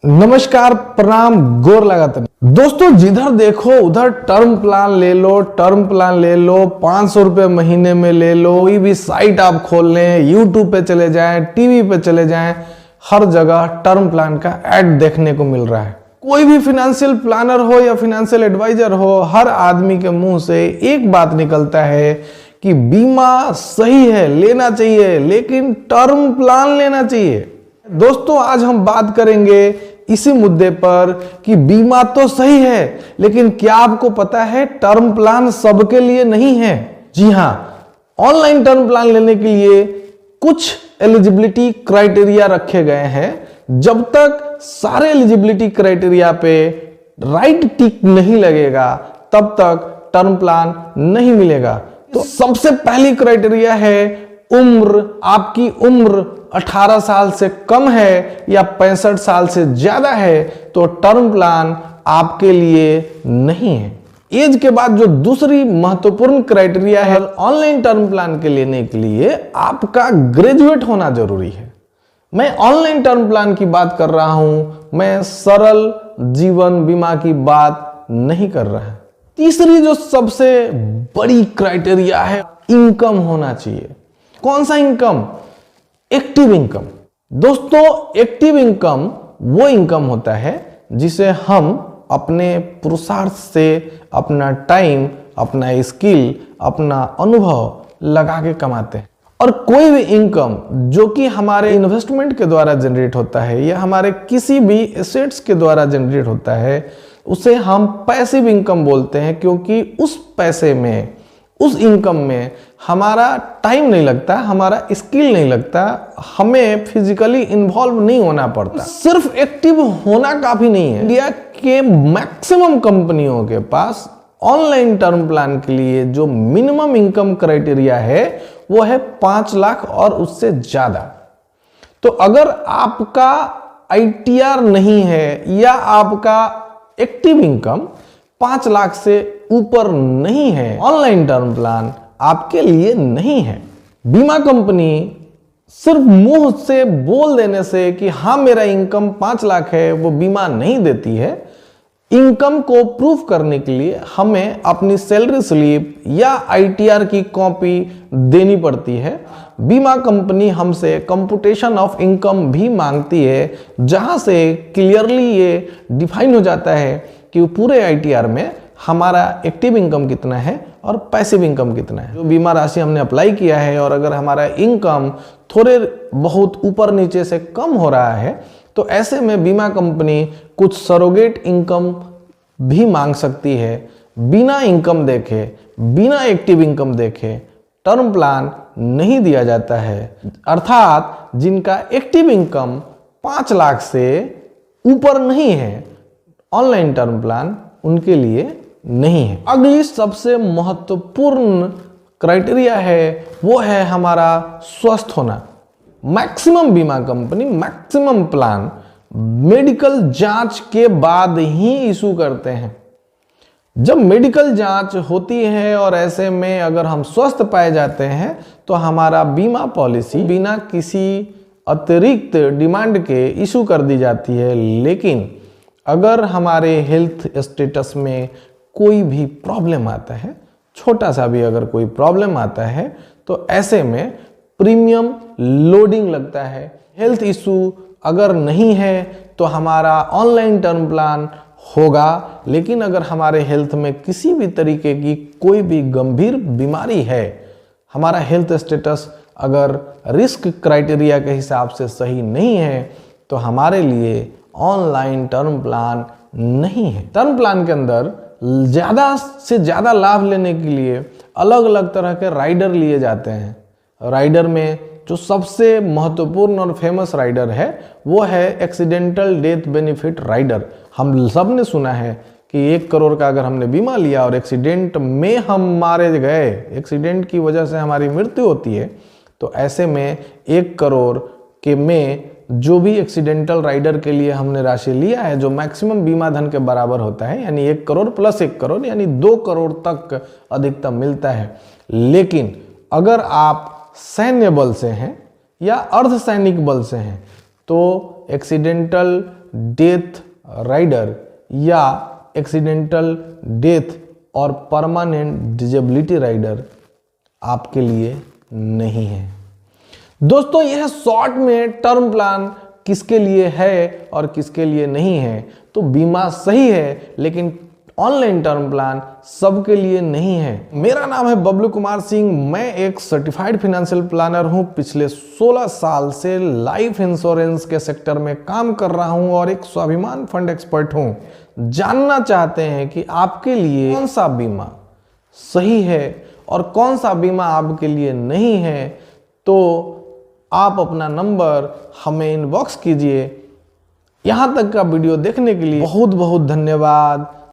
नमस्कार, प्रणाम, गोर लगातार। दोस्तों, जिधर देखो उधर टर्म प्लान ले लो, टर्म प्लान ले लो, 500 रुपए महीने में ले लो। कोई भी साइट आप खोल लें, यूट्यूब पे चले जाएं, टीवी पे चले जाएं, हर जगह टर्म प्लान का ऐड देखने को मिल रहा है। कोई भी फाइनेंशियल प्लानर हो या फाइनेंशियल एडवाइजर हो, हर आदमी के मुंह से एक बात निकलता है कि बीमा सही है, लेना चाहिए, लेकिन टर्म प्लान लेना चाहिए। दोस्तों, आज हम बात करेंगे इसी मुद्दे पर कि बीमा तो सही है, लेकिन क्या आपको पता है टर्म प्लान सबके लिए नहीं है। जी हां, ऑनलाइन टर्म प्लान लेने के लिए कुछ एलिजिबिलिटी क्राइटेरिया रखे गए हैं। जब तक सारे एलिजिबिलिटी क्राइटेरिया पे राइट टिक नहीं लगेगा, तब तक टर्म प्लान नहीं मिलेगा। तो सबसे पहली क्राइटेरिया है उम्र। आपकी उम्र 18 साल से कम है या 65 साल से ज्यादा है तो टर्म प्लान आपके लिए नहीं है। एज के बाद जो दूसरी महत्वपूर्ण क्राइटेरिया है ऑनलाइन टर्म प्लान के लेने के लिए, आपका ग्रेजुएट होना जरूरी है। मैं ऑनलाइन टर्म प्लान की बात कर रहा हूं, मैं सरल जीवन बीमा की बात नहीं कर रहा। तीसरी जो सबसे बड़ी क्राइटेरिया है, इनकम होना चाहिए। कौन सा इनकम? Active income. दोस्तों, एक्टिव इनकम वो इनकम होता है जिसे हम अपने पुरुषार्थ से अपना टाइम, अपना स्किल, अपना अनुभव लगा के कमाते हैं। और कोई भी इनकम जो कि हमारे इन्वेस्टमेंट के द्वारा जनरेट होता है या हमारे किसी भी एसेट्स के द्वारा जनरेट होता है, उसे हम पैसिव इनकम बोलते हैं, क्योंकि उस पैसे में, उस इनकम में हमारा टाइम नहीं लगता, हमारा स्किल नहीं लगता, हमें फिजिकली इन्वॉल्व नहीं होना पड़ता। सिर्फ एक्टिव होना काफी नहीं है। इंडिया के मैक्सिमम कंपनियों के पास ऑनलाइन टर्म प्लान के लिए जो मिनिमम इनकम क्राइटेरिया है वो है 5 लाख और उससे ज्यादा। तो अगर आपका ITR नहीं है या आपका एक्टिव इनकम 5 लाख से ऊपर नहीं है, ऑनलाइन टर्म प्लान आपके लिए नहीं है। बीमा कंपनी सिर्फ मुंह से बोल देने से कि हाँ मेरा इनकम 5 लाख है, वो बीमा नहीं देती है। इनकम को प्रूव करने के लिए हमें अपनी सैलरी स्लिप या ITR की कॉपी देनी पड़ती है। बीमा कंपनी हमसे कंप्यूटेशन ऑफ इनकम भी मांगती है, जहां से क्लियरली ये डिफाइन हो जाता है कि पूरे ITR में हमारा एक्टिव इनकम कितना है और पैसिव इनकम कितना है। जो बीमा राशि हमने अप्लाई किया है और अगर हमारा इनकम थोड़े बहुत ऊपर नीचे से कम हो रहा है, तो ऐसे में बीमा कंपनी कुछ सरोगेट इनकम भी मांग सकती है। बिना इनकम देखे, बिना एक्टिव इनकम देखे टर्म प्लान नहीं दिया जाता है। अर्थात जिनका एक्टिव इनकम 5 लाख से ऊपर नहीं है, ऑनलाइन टर्म प्लान उनके लिए नहीं है। अगली सबसे महत्वपूर्ण क्राइटेरिया है वो है हमारा स्वस्थ होना। मैक्सिमम बीमा कंपनी मैक्सिमम प्लान मेडिकल जांच के बाद ही इशू करते हैं। जब मेडिकल जांच होती है और ऐसे में अगर हम स्वस्थ पाए जाते हैं तो हमारा बीमा पॉलिसी बिना किसी अतिरिक्त डिमांड के इशू कर दी जाती है। लेकिन अगर हमारे हेल्थ स्टेटस में कोई भी प्रॉब्लम आता है, छोटा सा भी अगर कोई प्रॉब्लम आता है, तो ऐसे में प्रीमियम लोडिंग लगता है। हेल्थ इशू अगर नहीं है तो हमारा ऑनलाइन टर्म प्लान होगा, लेकिन अगर हमारे हेल्थ में किसी भी तरीके की कोई भी गंभीर बीमारी है, हमारा हेल्थ स्टेटस अगर रिस्क क्राइटेरिया के हिसाब से सही नहीं है, तो हमारे लिए ऑनलाइन टर्म प्लान नहीं है। टर्म प्लान के अंदर ज्यादा से ज्यादा लाभ लेने के लिए अलग अलग तरह के राइडर लिए जाते हैं। राइडर में जो सबसे महत्वपूर्ण और फेमस राइडर है वो है एक्सीडेंटल डेथ बेनिफिट राइडर। हम सब ने सुना है कि 1 करोड़ का अगर हमने बीमा लिया और एक्सीडेंट में हम मारे गए, एक्सीडेंट की वजह से हमारी मृत्यु होती है, तो ऐसे में 1 करोड़ के में जो भी एक्सीडेंटल राइडर के लिए हमने राशि लिया है, जो मैक्सिमम बीमा धन के बराबर होता है, यानी 1 करोड़ प्लस 1 करोड़ यानी 2 करोड़ तक अधिकतम मिलता है। लेकिन अगर आप सैन्य बल से हैं या अर्धसैनिक बल से हैं तो एक्सीडेंटल डेथ राइडर या एक्सीडेंटल डेथ और परमानेंट डिजेबिलिटी राइडर आपके लिए नहीं है। दोस्तों, यह शॉर्ट में टर्म प्लान किसके लिए है और किसके लिए नहीं है। तो बीमा सही है, लेकिन ऑनलाइन टर्म प्लान सबके लिए नहीं है। मेरा नाम है बबलू कुमार सिंह। मैं एक सर्टिफाइड फाइनेंशियल प्लानर हूं। पिछले 16 साल से लाइफ इंश्योरेंस के सेक्टर में काम कर रहा हूं और एक स्वाभिमान फंड एक्सपर्ट हूं। जानना चाहते हैं कि आपके लिए कौन सा बीमा सही है और कौन सा बीमा आपके लिए नहीं है, तो आप अपना नंबर हमें इनबॉक्स कीजिए। यहां तक का वीडियो देखने के लिए बहुत बहुत धन्यवाद।